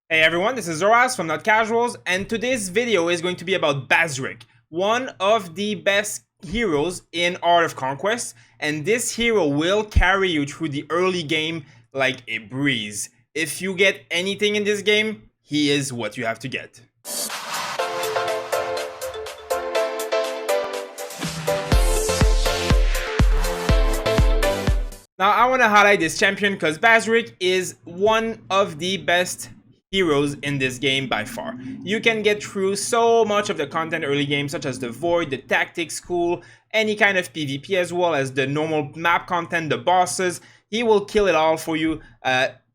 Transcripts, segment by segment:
Hey everyone, this is Zoras from Not Casuals, and today's video is going to be about Bazric, one of the best heroes in Art of Conquest, and this hero will carry you through the early game like a breeze. If you get anything in this game, he is what you have to get. Now I want to highlight this champion because Bazric is one of the best heroes in this game by far. You can get through so much of the content early game, such as the Void, the Tactics School, any kind of PvP, as well as the normal map content, the bosses. He will kill it all for you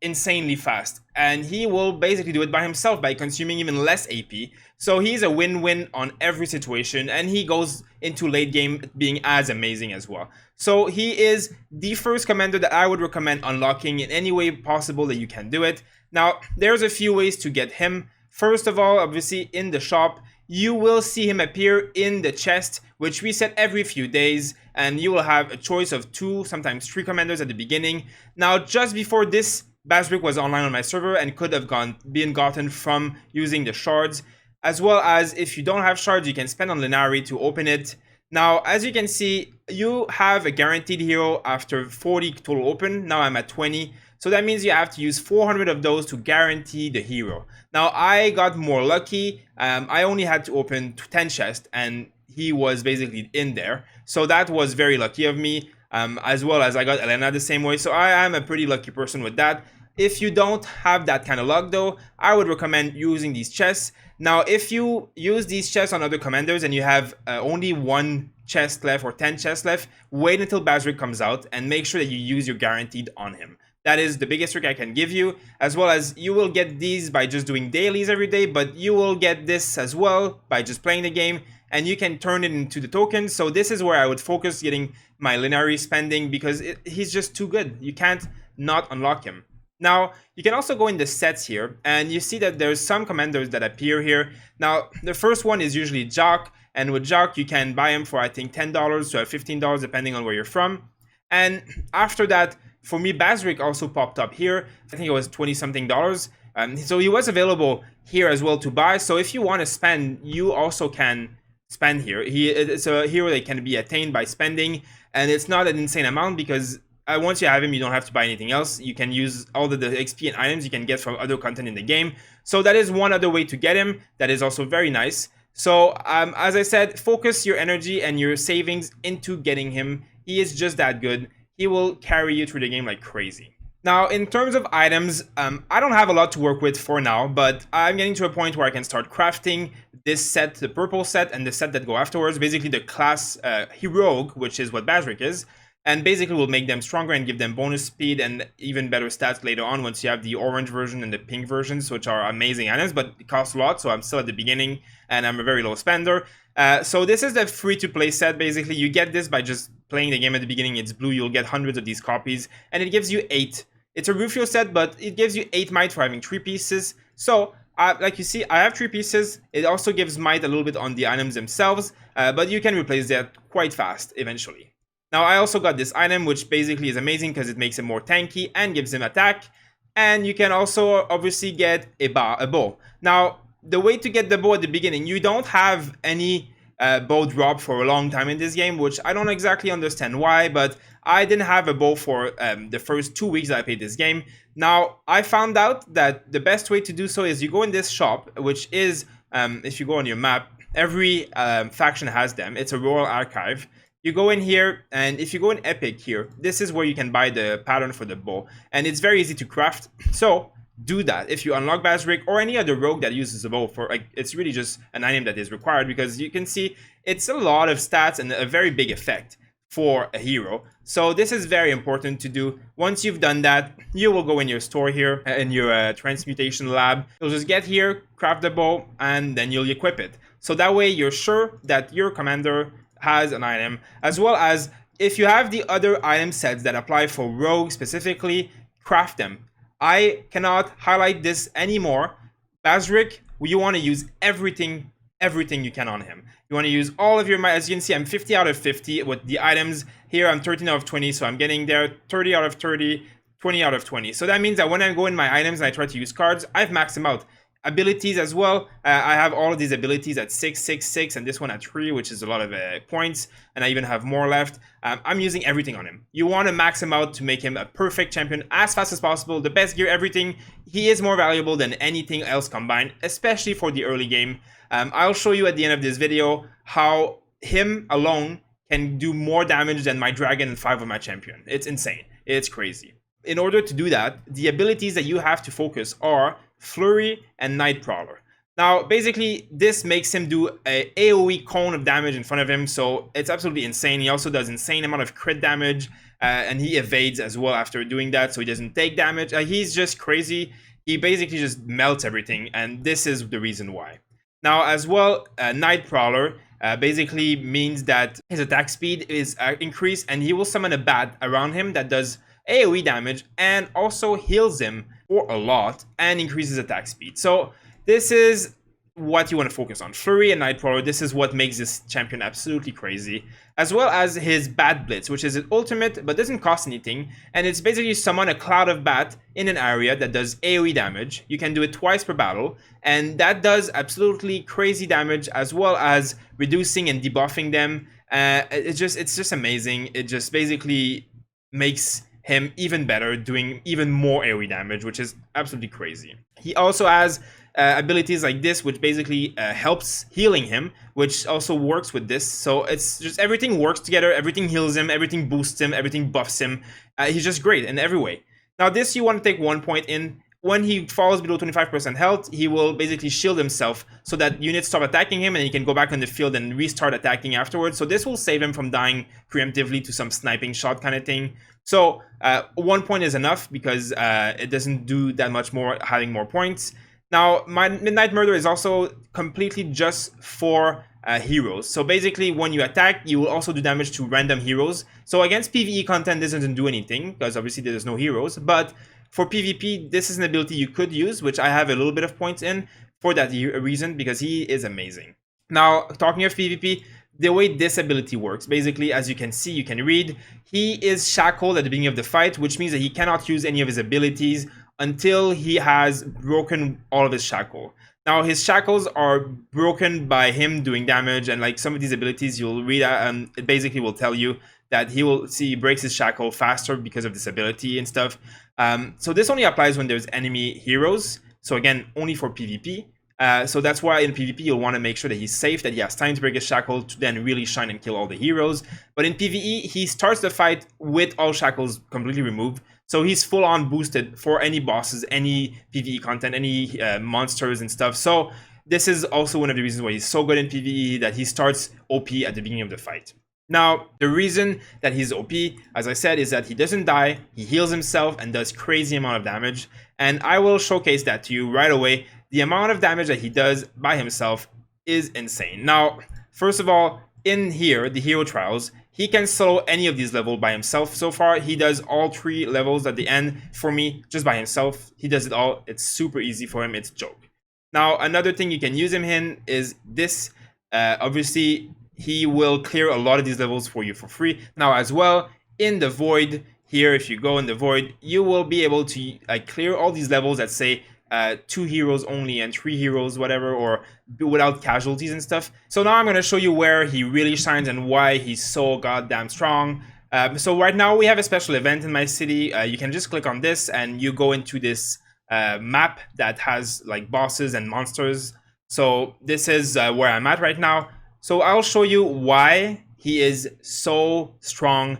insanely fast, and he will basically do it by himself by consuming even less AP. So he's a win-win on every situation, and he goes into late game being as amazing as well. So he is the first commander that I would recommend unlocking in any way possible that you can do it. Now, there's a few ways to get him. First of all, obviously in the shop, you will see him appear in the chest, which reset every few days, and you will have a choice of 2, sometimes 3 commanders at the beginning. Now, just before this, Bazric was online on my server and could have been gotten from using the shards, as well as if you don't have shards, you can spend on Linari to open it. Now, as you can see, you have a guaranteed hero after 40 total open. Now I'm at 20. So that means you have to use 400 of those to guarantee the hero. Now, I got more lucky. I only had to open 10 chests, and he was basically in there. So that was very lucky of me, as well as I got Elena the same way. So I am a pretty lucky person with that. If you don't have that kind of luck though, I would recommend using these chests. Now, if you use these chests on other commanders and you have only 1 chest left or 10 chests left, wait until Bazric comes out and make sure that you use your guaranteed on him. That is the biggest trick I can give you, as well as you will get these by just doing dailies every day, but you will get this as well by just playing the game, and you can turn it into the tokens. So this is where I would focus getting my linear spending, because he's just too good. You can't not unlock him. Now, you can also go in the sets here, and you see that there's some commanders that appear here. Now, the first one is usually Jock, and with Jock, you can buy him for, I think, $10 to $15, depending on where you're from. And after that, for me, Bazric also popped up here. I think it was 20-something dollars. So he was available here as well to buy. So if you want to spend, you also can spend here. It's a hero that can be attained by spending, and it's not an insane amount because once you have him, you don't have to buy anything else. You can use all the XP and items you can get from other content in the game. So that is one other way to get him. That is also very nice. So as I said, focus your energy and your savings into getting him. He is just that good. He will carry you through the game like crazy. Now, in terms of items, I don't have a lot to work with for now, but I'm getting to a point where I can start crafting this set, the purple set, and the set that go afterwards. Basically, the class Heroic, which is what Bazric is. And basically will make them stronger and give them bonus speed and even better stats later on once you have the orange version and the pink versions, which are amazing items, but it costs a lot, so I'm still at the beginning and I'm a very low spender. So this is the free-to-play set. Basically, you get this by just playing the game at the beginning. It's blue, you'll get hundreds of these copies, and it gives you 8. It's a Rufio set, but it gives you 8 might for having 3 pieces. So, like you see, I have 3 pieces. It also gives might a little bit on the items themselves, but you can replace that quite fast eventually. Now, I also got this item, which basically is amazing because it makes him more tanky and gives him attack. And you can also obviously get a bow. Now, the way to get the bow at the beginning, you don't have any bow drop for a long time in this game, which I don't exactly understand why, but I didn't have a bow for the first 2 weeks that I played this game. Now, I found out that the best way to do so is you go in this shop, which is, if you go on your map, every faction has them. It's a Royal Archive. You go in here, and if you go in Epic here, this is where you can buy the pattern for the bow. And it's very easy to craft, so do that. If you unlock Bazric or any other rogue that uses a bow, it's really just an item that is required, because you can see it's a lot of stats and a very big effect for a hero. So this is very important to do. Once you've done that, you will go in your store here, in your transmutation lab. You'll just get here, craft the bow, and then you'll equip it. So that way you're sure that your commander has an item, as well as if you have the other item sets that apply for rogue specifically, craft them. I cannot highlight this anymore. Bazric, you want to use everything you can on him. You want to use all of your might. As you can see, I'm 50 out of 50 with the items. Here I'm 13 out of 20, so I'm getting there. 30 out of 30, 20 out of 20. So that means that when I go in my items and I try to use cards, I've maxed them out. Abilities as well. I have all of these abilities at 6, 6, 6, and this one at 3, which is a lot of points, and I even have more left. I'm using everything on him. You want to max him out to make him a perfect champion as fast as possible. The best gear, everything. He is more valuable than anything else combined, especially for the early game. I'll show you at the end of this video how him alone can do more damage than my dragon and 5 of my champion. It's insane. It's crazy. In order to do that, the abilities that you have to focus are Flurry and Night Prowler. Now, basically, this makes him do a AoE cone of damage in front of him, so it's absolutely insane. He also does insane amount of crit damage, and he evades as well after doing that, so he doesn't take damage. He's just crazy. He basically just melts everything, and this is the reason why. Now, as well, Night Prowler basically means that his attack speed is increased, and he will summon a bat around him that does AoE damage and also heals him for a lot and increases attack speed. So this is what you want to focus on. Flurry and Night Prowler, this is what makes this champion absolutely crazy. As well as his Bat Blitz, which is an ultimate but doesn't cost anything. And it's basically summon a cloud of bat in an area that does AoE damage. You can do it twice per battle. And that does absolutely crazy damage as well as reducing and debuffing them. It's just amazing. It just basically makes him even better, doing even more AoE damage, which is absolutely crazy. He also has abilities like this, which basically helps healing him, which also works with this. So it's just everything works together, everything heals him, everything boosts him, everything buffs him. He's just great in every way. Now this you want to take 1 point in. When he falls below 25% health, he will basically shield himself so that units stop attacking him and he can go back on the field and restart attacking afterwards. So this will save him from dying preemptively to some sniping shot kind of thing. So 1 point is enough because it doesn't do that much more having more points. Now, my Midnight Murder is also completely just for heroes. So basically, when you attack, you will also do damage to random heroes. So against PvE content, this doesn't do anything because obviously there's no heroes. But for PvP, this is an ability you could use, which I have a little bit of points in for that reason because he is amazing. Now, talking of PvP, the way this ability works, basically, as you can see, you can read, he is shackled at the beginning of the fight, which means that he cannot use any of his abilities until he has broken all of his shackle. Now, his shackles are broken by him doing damage, and like some of these abilities you'll read, it basically will tell you that he breaks his shackle faster because of this ability and stuff. So this only applies when there's enemy heroes. So again, only for PvP. So that's why in PvP you'll want to make sure that he's safe, that he has time to break his shackle to then really shine and kill all the heroes. But in PvE, he starts the fight with all shackles completely removed. So he's full on boosted for any bosses, any PvE content, any monsters and stuff. So this is also one of the reasons why he's so good in PvE, that he starts OP at the beginning of the fight. Now, the reason that he's OP, as I said, is that he doesn't die, he heals himself and does crazy amount of damage. And I will showcase that to you right away. The amount of damage that he does by himself is insane. Now, first of all, in here, the Hero Trials, he can solo any of these levels by himself. So far, he does all 3 levels at the end for me, just by himself. He does it all. It's super easy for him. It's a joke. Now, another thing you can use him in is this. Obviously, he will clear a lot of these levels for you for free. Now, as well, in the Void, here, if you go in the Void, you will be able to clear all these levels that say 2 heroes only and 3 heroes, whatever, or without casualties and stuff. So now I'm going to show you where he really shines and why he's so goddamn strong. So right now we have a special event in my city. You can just click on this and you go into this map that has like bosses and monsters. So this is where I'm at right now. So I'll show you why he is so strong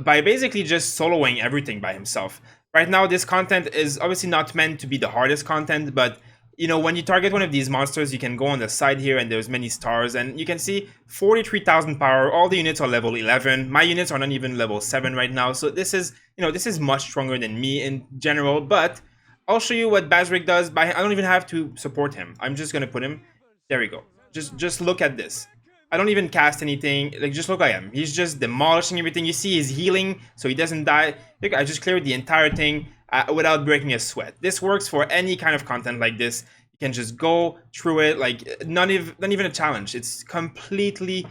by basically just soloing everything by himself. Right now, this content is obviously not meant to be the hardest content, but you know, when you target one of these monsters, you can go on the side here and there's many stars, and you can see 43,000 power. All the units are level 11. My units are not even level 7 right now, so this is, you know, this is much stronger than me in general. But I'll show you what Bazric does. I don't even have to support him. I'm just gonna put him. There we go. Just look at this. I don't even cast anything. Like, just look at him. He's just demolishing everything. You see he's healing, so he doesn't die. Look, I just cleared the entire thing without breaking a sweat. This works for any kind of content like this. You can just go through it, like, not even a challenge. It's completely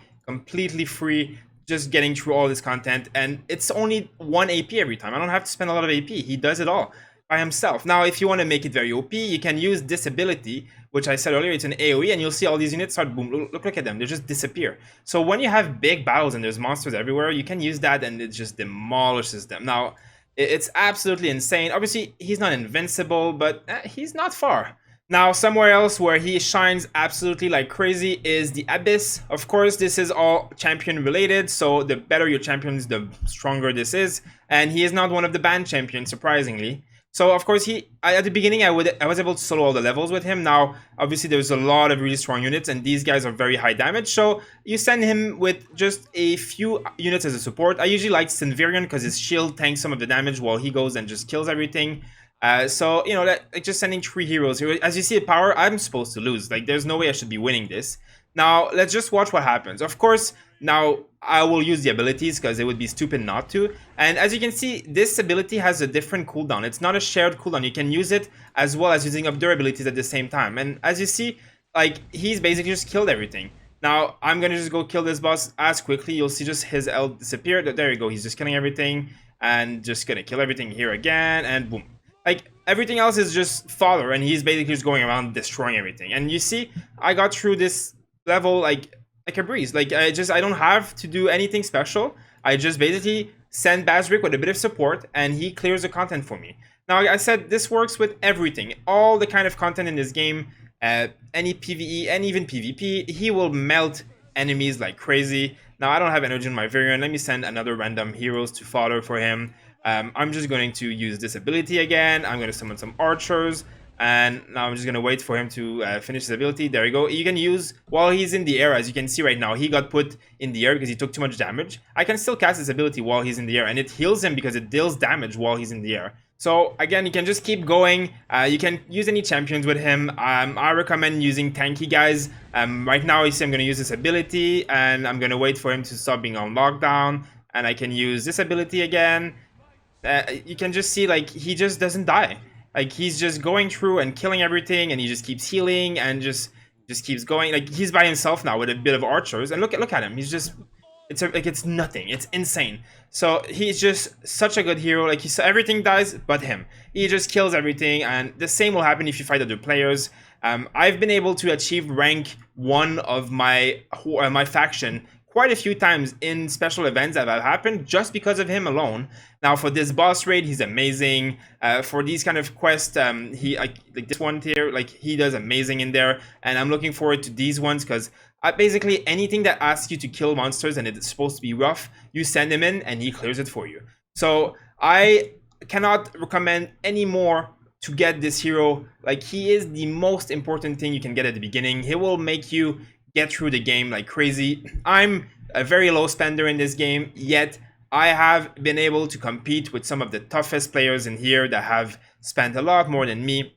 free. just getting through all this content, and it's only 1 AP every time. I don't have to spend a lot of AP. He does it all by himself. Now, if you want to make it very OP, you can use this ability, which I said earlier, it's an AoE, and you'll see all these units start boom. Look at them, they just disappear. So when you have big battles and there's monsters everywhere, you can use that and it just demolishes them. Now, it's absolutely insane. Obviously, he's not invincible, but he's not far. Now, somewhere else where he shines absolutely like crazy is the Abyss. Of course, this is all champion related, so the better your champions, the stronger this is. And he is not one of the banned champions, surprisingly. So of course at the beginning I was able to solo all the levels with him. Now obviously there's a lot of really strong units and these guys are very high damage. So you send him with just a few units as a support. I usually like Sinvirian because his shield tanks some of the damage while he goes and just kills everything. So you know that like just sending 3 heroes here. As you see the power, I'm supposed to lose. Like there's no way I should be winning this. Now let's just watch what happens. Of course, now I will use the abilities because it would be stupid not to. And as you can see, this ability has a different cooldown. It's not a shared cooldown. You can use it as well as using up their abilities at the same time. And as you see, like he's basically just killed everything. Now I'm gonna just go kill this boss as quickly. You'll see just his L disappear. There you go. He's just killing everything and just gonna kill everything here again and boom. Like everything else is just fodder and he's basically just going around destroying everything. And you see, I got through this level like a breeze. Like I don't have to do anything special. I just basically send Bazric with a bit of support and he clears the content for me. Now I said this works with everything, all the kind of content in this game, any PvE and even PvP. He will melt enemies like crazy. Now I don't have energy in my variant. Let me send another random heroes to fodder for him. I'm just going to use this ability again. I'm going to summon some archers. And now I'm just going to wait for him to finish his ability. There you go. You can use while he's in the air. As you can see right now, he got put in the air because he took too much damage. I can still cast this ability while he's in the air. And it heals him because it deals damage while he's in the air. So again, you can just keep going. You can use any champions with him. I recommend using tanky guys. Right now, you see I'm going to use this ability. And I'm going to wait for him to stop being on lockdown. And I can use this ability again. You can just see like he just doesn't die. Like he's just going through and killing everything and he just keeps healing and just keeps going. Like he's by himself now with a bit of archers and look at him. He's just it's nothing. It's insane. So he's just such a good hero. Like everything dies but him. He just kills everything and the same will happen if you fight other players. I've been able to achieve rank 1 of my faction quite a few times in special events that have happened just because of him alone. Now for this boss raid, he's amazing. For these kind of quests, he like this one here, like he does amazing in there. And I'm looking forward to these ones because basically anything that asks you to kill monsters and it's supposed to be rough, you send him in and he clears it for you. So I cannot recommend any more to get this hero. Like he is the most important thing you can get at the beginning. He will make you get through the game like crazy. I'm a very low spender in this game, yet I have been able to compete with some of the toughest players in here that have spent a lot more than me.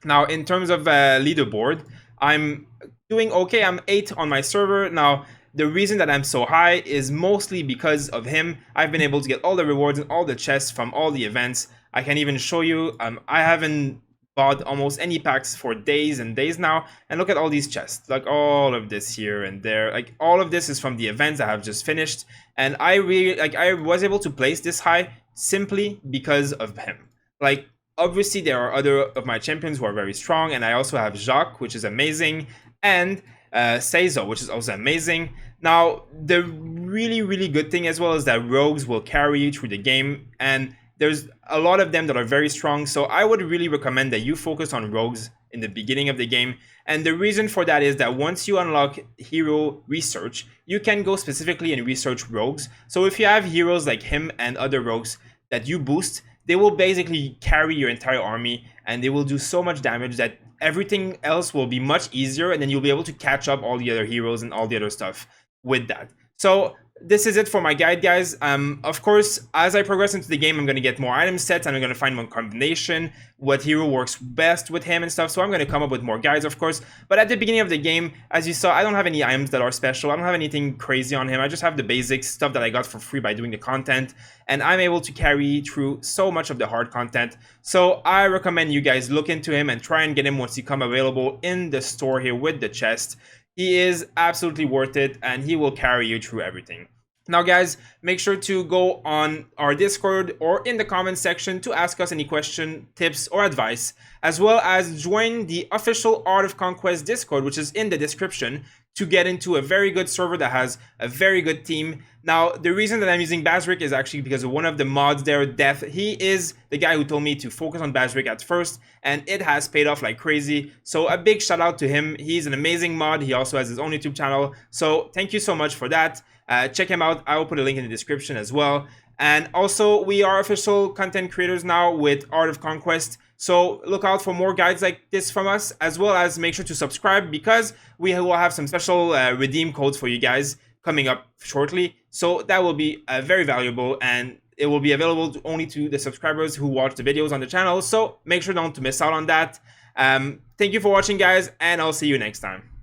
Now, in terms of leaderboard, I'm doing okay. I'm 8 on my server. Now, the reason that I'm so high is mostly because of him. I've been able to get all the rewards and all the chests from all the events. I can even show you, I haven't bought almost any packs for days and days now, and look at all these chests, like all of this here and there. Like all of this is from the events I have just finished, and I really I was able to place this high simply because of him. Like obviously there are other of my champions who are very strong, and I also have Jacques, which is amazing, and Seizo, which is also amazing. Now the really good thing as well is that rogues will carry you through the game, and there's a lot of them that are very strong, so I would really recommend that you focus on rogues in the beginning of the game. And the reason for that is that once you unlock hero research, you can go specifically and research rogues. So if you have heroes like him and other rogues that you boost, they will basically carry your entire army and they will do so much damage that everything else will be much easier, and then you'll be able to catch up all the other heroes and all the other stuff with that. So this is it for my guide, guys. Of course, as I progress into the game, I'm going to get more item sets and I'm going to find one combination, what hero works best with him and stuff. So I'm going to come up with more guides, of course. But at the beginning of the game, as you saw, I don't have any items that are special. I don't have anything crazy on him. I just have the basic stuff that I got for free by doing the content. And I'm able to carry through so much of the hard content. So I recommend you guys look into him and try and get him once he come available in the store here with the chest. He is absolutely worth it and he will carry you through everything. Now, guys, make sure to go on our Discord or in the comments section to ask us any question, tips, or advice, as well as join the official Art of Conquest Discord, which is in the description, to get into a very good server that has a very good team. Now, the reason that I'm using Bazric is actually because of one of the mods there, Death. He is the guy who told me to focus on Bazric at first, and it has paid off like crazy. So a big shout out to him. He's an amazing mod. He also has his own YouTube channel. So thank you so much for that. Check him out. I will put a link in the description as well. And also, we are official content creators now with Art of Conquest. So look out for more guides like this from us, as well as make sure to subscribe because we will have some special redeem codes for you guys coming up shortly. So that will be very valuable, and it will be available only to the subscribers who watch the videos on the channel. So make sure not to miss out on that. Thank you for watching, guys, and I'll see you next time.